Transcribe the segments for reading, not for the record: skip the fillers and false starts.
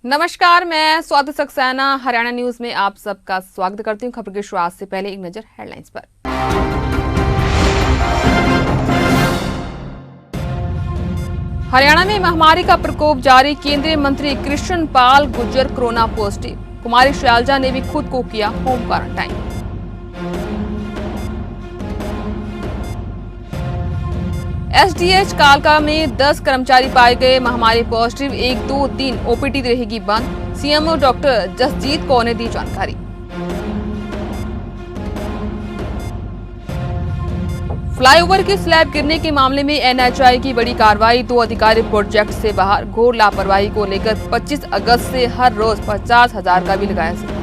नमस्कार, मैं स्वाति सक्सेना हरियाणा न्यूज में आप सबका स्वागत करती हूं। खबर की शुरुआत से पहले एक नजर हेडलाइंस पर। हरियाणा में महामारी का प्रकोप जारी। केंद्रीय मंत्री कृष्ण पाल गुर्जर कोरोना पॉजिटिव। कुमारी शैलजा ने भी खुद को किया होम क्वारंटाइन। एसडीएच कालका में 10 कर्मचारी पाए गए महामारी पॉजिटिव। 1-2 दिन ओपीडी रहेगी बंद। सीएमओ डॉक्टर जसजीत कौर ने दी जानकारी। फ्लाईओवर की स्लैब गिरने के मामले में एनएचआई की बड़ी कार्रवाई। 2 अधिकारी प्रोजेक्ट से बाहर। घोर लापरवाही को लेकर 25 अगस्त से हर रोज 50,000 का भी लगाया जुर्माना।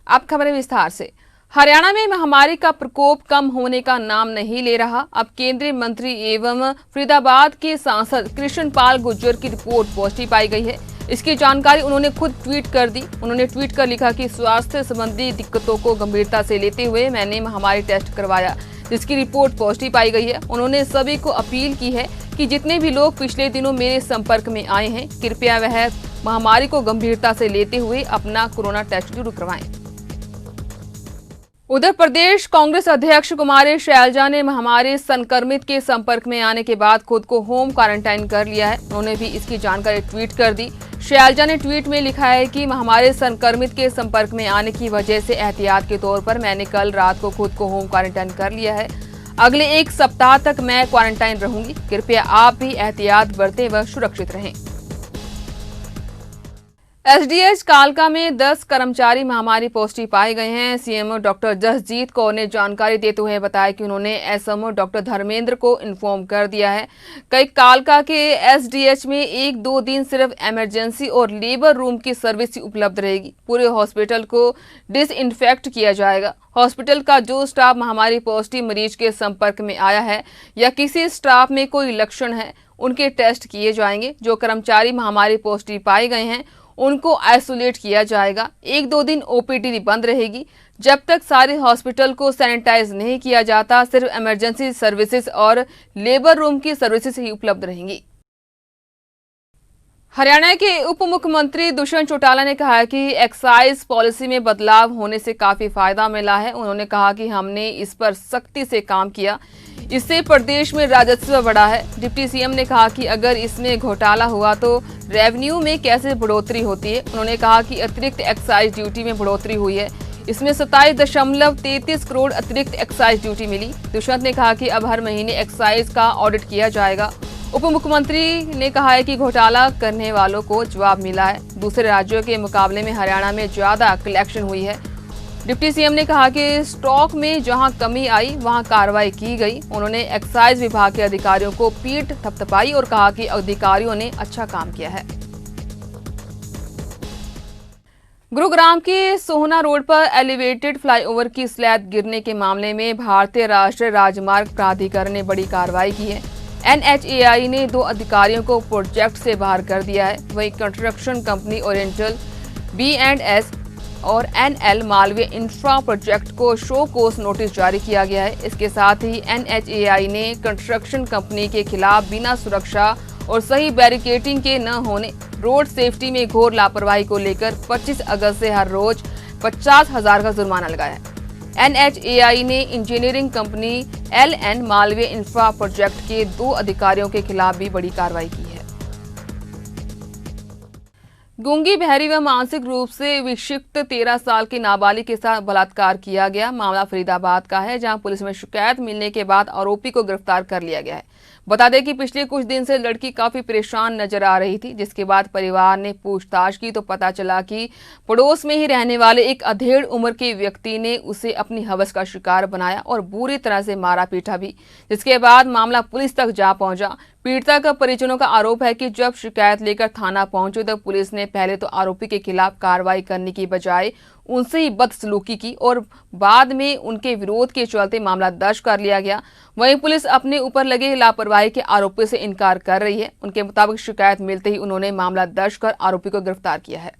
अब खबरें विस्तार से। हरियाणा में महामारी का प्रकोप कम होने का नाम नहीं ले रहा। अब केंद्रीय मंत्री एवं फरीदाबाद के सांसद कृष्ण पाल गुर्जर की रिपोर्ट पॉजिटिव पाई गई है। इसकी जानकारी उन्होंने खुद ट्वीट कर दी। उन्होंने ट्वीट कर लिखा कि स्वास्थ्य संबंधी दिक्कतों को गंभीरता से लेते हुए मैंने महामारी टेस्ट करवाया, जिसकी रिपोर्ट पॉजिटिव पाई गई है। उन्होंने सभी को अपील की है कि जितने भी लोग पिछले दिनों मेरे संपर्क में आए हैं, कृपया वह महामारी को गंभीरता से लेते हुए अपना कोरोना टेस्ट जरूर करवाएं। उधर प्रदेश कांग्रेस अध्यक्ष कुमारी शैलजा ने महामारी संक्रमित के संपर्क में आने के बाद खुद को होम क्वारंटाइन कर लिया है। उन्होंने भी इसकी जानकारी ट्वीट कर दी। शैलजा ने ट्वीट में लिखा है कि महामारी संक्रमित के संपर्क में आने की वजह से एहतियात के तौर पर मैंने कल रात को खुद को होम क्वारंटाइन कर लिया है। अगले 1 सप्ताह तक मैं क्वारंटाइन रहूंगी। कृपया आप भी एहतियात बरतें व सुरक्षित रहें। एसडीएच कालका में 10 कर्मचारी महामारी पॉजिटिव पाए गए हैं। सीएमओ डॉक्टर जसजीत कौर ने जानकारी देते हुए बताया कि उन्होंने एसएमओ डॉक्टर धर्मेंद्र को इन्फॉर्म कर दिया है। कई कालका के एसडीएच में 1-2 दिन सिर्फ इमरजेंसी और लेबर रूम की सर्विस उपलब्ध रहेगी। पूरे हॉस्पिटल को डिसइंफेक्ट किया जाएगा। हॉस्पिटल का जो स्टाफ महामारी पॉजिटिव मरीज के संपर्क में आया है या किसी स्टाफ में कोई लक्षण है, उनके टेस्ट किए जाएंगे। जो कर्मचारी महामारी पॉजिटिव पाए गए हैं उनको आइसोलेट किया जाएगा। 1-2 दिन ओपीडी बंद रहेगी। जब तक सारे हॉस्पिटल को सैनिटाइज नहीं किया जाता, सिर्फ इमरजेंसी सर्विसेज और लेबर रूम की सर्विसेज ही उपलब्ध रहेंगी। हरियाणा के उप मुख्यमंत्री दुष्यंत चौटाला ने कहा कि एक्साइज पॉलिसी में बदलाव होने से काफी फायदा मिला है। उन्होंने कहा कि हमने इस पर सख्ती से काम किया, इससे प्रदेश में राजस्व बढ़ा है। डिप्टी सीएम ने कहा कि अगर इसमें घोटाला हुआ तो रेवेन्यू में कैसे बढ़ोतरी होती है। उन्होंने कहा कि अतिरिक्त एक्साइज ड्यूटी में बढ़ोतरी हुई है। इसमें 27.33 करोड़ अतिरिक्त एक्साइज ड्यूटी मिली। दुष्यंत ने कहा कि अब हर महीने एक्साइज का ऑडिट किया जाएगा। उप मुख्यमंत्री ने कहा है कि घोटाला करने वालों को जवाब मिला है। दूसरे राज्यों के मुकाबले में हरियाणा में ज्यादा कलेक्शन हुई है। डिप्टी सीएम ने कहा कि स्टॉक में जहां कमी आई वहां कार्रवाई की गई। उन्होंने एक्साइज विभाग के अधिकारियों को पीठ थपथपाई और कहा कि अधिकारियों ने अच्छा काम किया है। गुरुग्राम के सोहना रोड पर एलिवेटेड फ्लाईओवर की स्लैब गिरने के मामले में भारतीय राष्ट्रीय राजमार्ग प्राधिकरण ने बड़ी कार्रवाई की है। एनएचएआई ने 2 अधिकारियों को प्रोजेक्ट से बाहर कर दिया है। वहीं कंस्ट्रक्शन कंपनी ओरिएंटल B&S और NL मालवीय इंफ्रा प्रोजेक्ट को शो कोर्स नोटिस जारी किया गया है। इसके साथ ही एनएचएआई ने कंस्ट्रक्शन कंपनी के खिलाफ बिना सुरक्षा और सही बैरिकेडिंग के न होने, रोड सेफ्टी में घोर लापरवाही को लेकर 25 अगस्त से हर रोज 50,000 का जुर्माना लगाया है। एनएचएआई ने engineering company LN Malviya infra project के 2 अधिकारियों के खिलाफ भी बड़ी कार्रवाई की है। गूंगी, बहरी व मानसिक रूप से विक्षिप्त 13 साल की नाबालिग के साथ बलात्कार किया गया। मामला फरीदाबाद का है, जहां पुलिस में शिकायत मिलने के बाद आरोपी को गिरफ्तार कर लिया गया है। बता दें कि पिछले कुछ दिन से लड़की काफी परेशान नजर आ रही थी, जिसके बाद परिवार ने पूछताछ की तो पता चला कि पड़ोस में ही रहने वाले एक अधेड़ उम्र के व्यक्ति ने उसे अपनी हवस का शिकार बनाया और बुरी तरह से मारा पीटा भी, जिसके बाद मामला पुलिस तक जा पहुंचा। पीड़िता का परिजनों का आरोप है कि जब शिकायत लेकर थाना पहुंचे तो पुलिस ने पहले तो आरोपी के खिलाफ कार्रवाई करने की बजाय उनसे ही बदसलूकी की और बाद में उनके विरोध के चलते मामला दर्ज कर लिया गया। वहीं पुलिस अपने ऊपर लगे लापरवाही के आरोपी से इनकार कर रही है। उनके मुताबिक शिकायत मिलते ही उन्होंने मामला दर्ज कर आरोपी को गिरफ्तार किया है।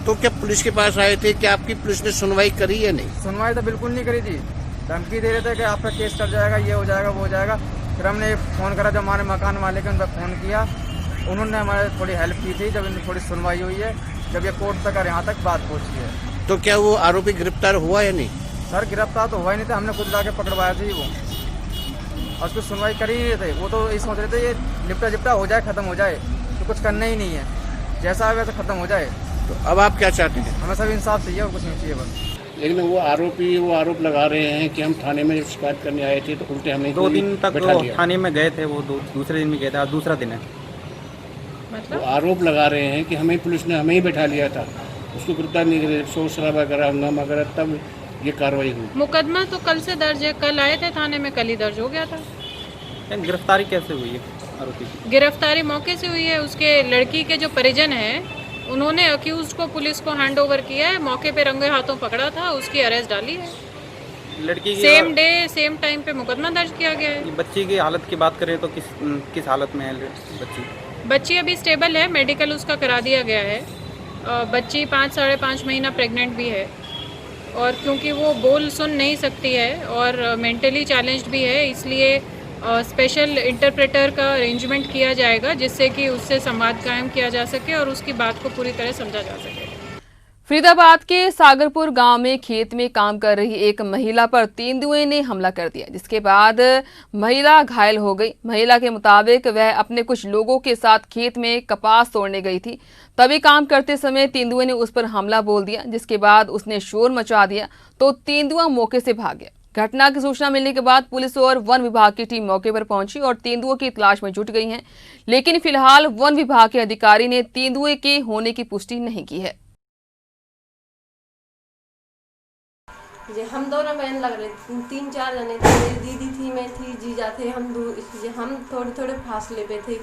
तो क्या पुलिस के पास आए थे? क्या आपकी पुलिस ने सुनवाई करी या नहीं? सुनवाई तो बिल्कुल नहीं करी थी। धमकी दे रहे थे कि आपका केस कट जाएगा, ये हो जाएगा, वो हो जाएगा। फिर हमने फ़ोन करा, जब हमारे मकान मालिक हैं उन पर फ़ोन किया, उन्होंने हमारे थोड़ी हेल्प की थी। जब इनकी थोड़ी सुनवाई हुई है, जब ये कोर्ट तक और यहाँ तक बात पहुँची है। तो क्या वो आरोपी गिरफ्तार हुआ या नहीं? सर गिरफ्तार तो हुआ ही नहीं था, हमने खुद लाके पकड़वाया थी वो, और उसकी सुनवाई कर ही नहीं रहे थे। वो तो यही सोच रहे थे ये लिपटा जिपटा हो जाए, ख़त्म हो जाए, तो कुछ करना ही नहीं है, जैसा है वैसा ख़त्म हो जाए। तो अब आप क्या चाहते हैं? हमें सब इंसाफ चाहिए और कुछ नहीं चाहिए बस। लेकिन वो आरोप लगा रहे हैं कि हम थाने में शिकायत करने आए थे, तो उल्टे हमें 2 दिन तक बैठा वो लिया। थाने में गए थे, वो दूसरे दिन भी गए थे, आज दूसरा दिन है। वो आरोप लगा रहे हैं कि पुलिस ने हमें ही बैठा लिया था, उसको गिरफ्तार नहीं करे, शोर शराबा करा, हंगामा करा, तब ये कार्रवाई हुई। मुकदमा तो कल से दर्ज है, कल आए थे थाने में, कल ही दर्ज हो गया था। गिरफ्तारी कैसे हुई है आरोपी की? गिरफ्तारी मौके से हुई है। उसके लड़की के जो परिजन हैं उन्होंने अक्यूज को पुलिस को हैंड ओवर किया है, मौके पे रंगे हाथों पकड़ा था, उसकी अरेस्ट डाली है। लड़की की सेम डे सेम टाइम पे मुकदमा दर्ज किया गया है। बच्ची की हालत की बात करें तो किस हालत में है बच्ची? बच्ची अभी स्टेबल है, मेडिकल उसका करा दिया गया है। बच्ची 5-5.5 महीना प्रेग्नेंट भी है, और क्योंकि वो बोल सुन नहीं सकती है और मेंटली चैलेंज्ड भी है, इसलिए स्पेशल इंटरप्रेटर का अरेंजमेंट किया जाएगा, जिससे कि उससे संवाद कायम किया जा सके और उसकी बात को पूरी तरह समझा जा सके। फरीदाबाद के सागरपुर गांव में खेत में काम कर रही एक महिला पर तेंदुए ने हमला कर दिया, जिसके बाद महिला घायल हो गई। महिला के मुताबिक वह अपने कुछ लोगों के साथ खेत में कपास तोड़ने गई थी, तभी काम करते समय तेंदुए ने उस पर हमला बोल दिया, जिसके बाद उसने शोर मचा दिया तो तेंदुआ मौके से भाग गया। घटना की सूचना मिलने के बाद पुलिस और वन विभाग की टीम मौके पर पहुंची और तेंदुओं की तलाश में जुट गई है, लेकिन फिलहाल वन विभाग के अधिकारी ने तेंदुए के होने की पुष्टि नहीं की है। हम दोनों बहन लग रहे, 3-4 जने थे, मेरी दीदी थी, मैं थी, जीजा थे, हम थोड़े फासले पे थे।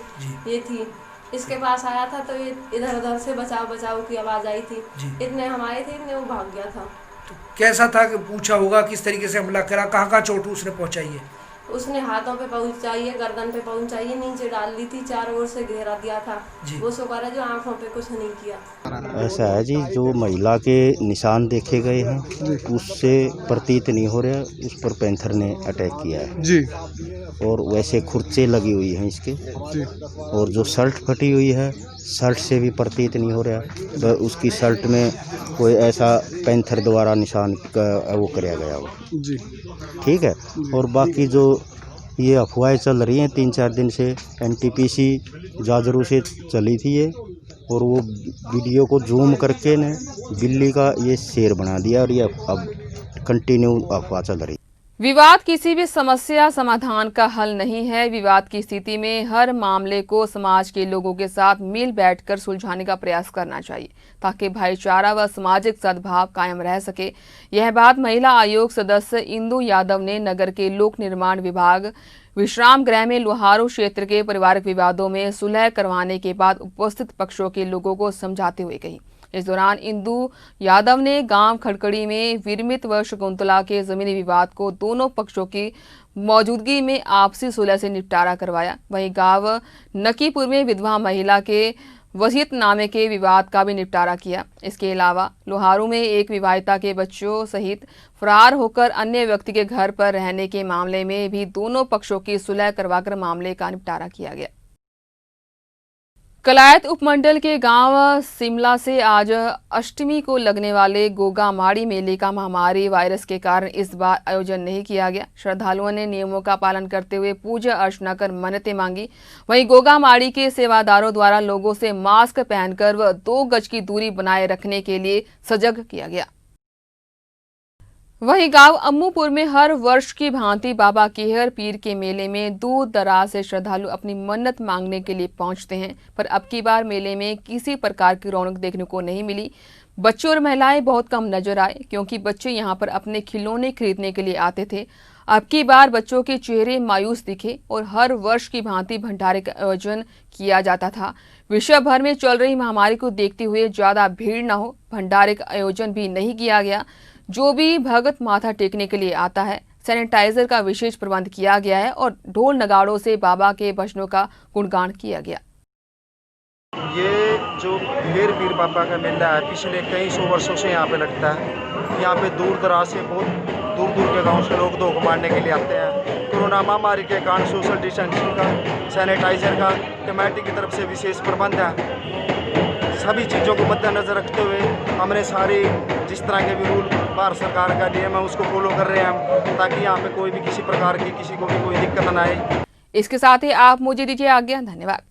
ये थी, इसके पास आया था तो ये इधर उधर से बचाओ की आवाज आई थी। इतने हम आए थे, इतने वो भाग गया था। तो कैसा था कि पूछा होगा किस तरीके से हमला करा, कहाँ चोट उसने पहुंचाई है? उसने हाथों पे पहुंचाई है, गर्दन पे पहुंचाई है, नीचे डाल दी थी, चारों ओर से घेरा दिया था। वो शुक्र है जो आंखों पे कुछ नहीं किया। ऐसा है जी, जो महिला के निशान देखे गए हैं उससे प्रतीत नहीं हो रहा उस पर पैंथर ने अटैक किया है जी, और वैसे खुरचे लगी हुई हैं इसके जी, और जो शर्ट फटी हुई है शर्ट से भी प्रतीत नहीं हो रहा, तो उसकी शर्ट में कोई ऐसा पैंथर द्वारा निशान वो कराया गया हो जी, ठीक है। और बाकी जो ये अफवाहें चल रही हैं 3-4 दिन से, NTPC जाजरू से चली थी ये, और वो वीडियो को जूम करके ने बिल्ली का ये शेर बना दिया, और ये अब कंटिन्यू अफवाह चल रही। विवाद किसी भी समस्या समाधान का हल नहीं है। विवाद की स्थिति में हर मामले को समाज के लोगों के साथ मिल बैठकर सुलझाने का प्रयास करना चाहिए, ताकि भाईचारा व सामाजिक सद्भाव कायम रह सके। यह बात महिला आयोग सदस्य इंदु यादव ने नगर के लोक निर्माण विभाग विश्राम गृह में लोहारू क्षेत्र के पारिवारिक विवादों में सुलह करवाने के बाद उपस्थित पक्षों के लोगों को समझाते हुए कही। इस दौरान इंदु यादव ने गांव खड़कड़ी में विरमित व शकुंतला के जमीनी विवाद को दोनों पक्षों की मौजूदगी में आपसी सुलह से निपटारा करवाया। वहीं गांव नकीपुर में विधवा महिला के वसीयतनामे के विवाद का भी निपटारा किया। इसके अलावा लोहारू में एक विवाहिता के बच्चों सहित फरार होकर अन्य व्यक्ति के घर पर रहने के मामले में भी दोनों पक्षों की सुलह करवाकर मामले का निपटारा किया गया। कलायत उपमंडल के गांव सिमला से आज अष्टमी को लगने वाले गोगा माड़ी मेले का महामारी वायरस के कारण इस बार आयोजन नहीं किया गया। श्रद्धालुओं ने नियमों का पालन करते हुए पूजा अर्चना कर मन्नतें मांगी। वहीं गोगा माड़ी के सेवादारों द्वारा लोगों से मास्क पहनकर व 2 गज की दूरी बनाए रखने के लिए सजग किया गया। वहीं गांव अम्मूपुर में हर वर्ष की भांति बाबा केहर पीर के मेले में दूर दराज से श्रद्धालु अपनी मन्नत मांगने के लिए पहुंचते हैं, पर अब की बार मेले में किसी प्रकार की रौनक देखने को नहीं मिली। बच्चे और महिलाएं बहुत कम नजर आए, क्योंकि बच्चे यहां पर अपने खिलौने खरीदने के लिए आते थे। अब की बार बच्चों के चेहरे मायूस दिखे और हर वर्ष की भांति भंडारे का आयोजन किया जाता था। विश्व भर में चल रही महामारी को देखते हुए ज्यादा भीड़ न हो, भंडारे का आयोजन भी नहीं किया गया। जो भी भगत माथा टेकने के लिए आता है, सैनिटाइजर का विशेष प्रबंध किया गया है और ढोल नगाड़ों से बाबा के भजनों का गुणगान किया गया। ये जो केहर पीर बाबा का मेला है, पिछले कई 100 वर्षों से यहाँ पे लगता है। यहाँ पे दूर दराज से बहुत दूर दूर के गांव से लोग धोखा मारने के लिए आते हैं। कोरोना महामारी के कारण सोशल डिस्टेंसिंग का, सैनिटाइजर का कमेटी की तरफ से विशेष प्रबंध है। सभी चीज़ों को मद्देनज़र रखते हुए हमने सारी जिस तरह के भी रूल भारत सरकार का नियम है उसको फॉलो कर रहे हैं हम, ताकि यहाँ पे कोई भी किसी प्रकार की किसी को भी कोई दिक्कत न आए। इसके साथ ही आप मुझे दीजिए आज्ञा। धन्यवाद।